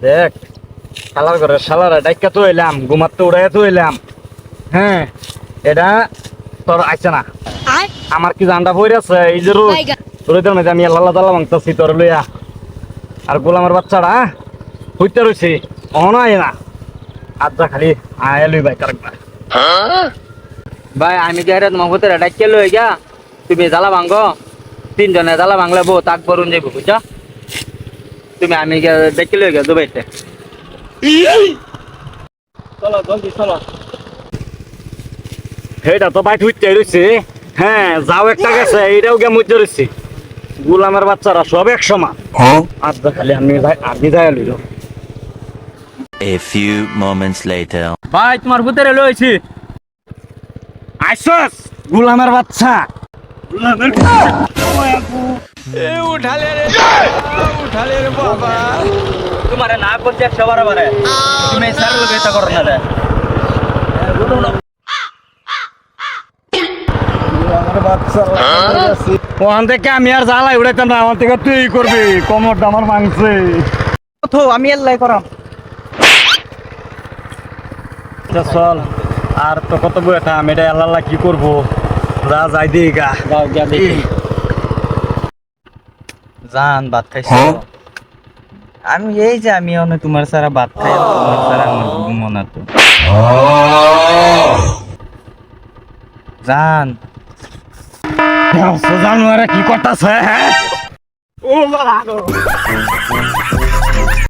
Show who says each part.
Speaker 1: দেখ শালার ঘরে শালারা ডাইকা তো এলাম ঘুমাতে উড়াই তো এলাম। হ্যাঁ এটা তোর আইছে না আমার কি জানটা বই আছে এই যে রোদের মধ্যে আমি আল্লাহ তাল্লাহ ভাঙতেছি তোর লইয়া আর গোলামের বাচ্চাটা হইতে রয়েছে অহনো আয় না আজ্জা খালি আয় লই ভাই কারেকবার
Speaker 2: ভাই আমি যে তোমার হতে ডাইকে লই গা তুমি জ্বালা ভাঙ্গো তিনজনে জ্বালা ভাঙলে বউ তাক বরুন যাইব বুঝছো তুমি আমি ডাইকে লই গা দুবাইতে চলো জলদি চলো
Speaker 1: সেইটা তো বাইট হইতে রয়েছে। হ্যাঁ যাও একটা গেছে এইটাও গে মধ্যে রয়েছে গোলামের বাচ্চারা সব এক সমান আজ্জা খালি আমি যাই লইল।
Speaker 3: A few moments later.
Speaker 2: ভাই তোমার ভূতেরে লইছি
Speaker 1: আইসস গোলামের বাচ্চা
Speaker 2: তোমারে না করছে 100 বারে তুমি স্যার লোক এটা করো না রে
Speaker 1: ওখান থেকে আমি আর জ্বালাই উড়াইতাম না আমার থেকে তুই করবি কমরটা আমার মাংসে
Speaker 2: তো আমি এলাই করাম
Speaker 1: চল আর তো কত বই থাম এটা আল্লাহ কি করবো যা যাই দিই গা
Speaker 2: যাও গিয়া দেখি জান ভাত খাইছো আমি এই যে আমি অনে তোমার সারা ভাত খাই তোমার সারা আমার ঘুমনা তো জান
Speaker 1: জানুয়ারে কি করতেছে হ্যাঁ ও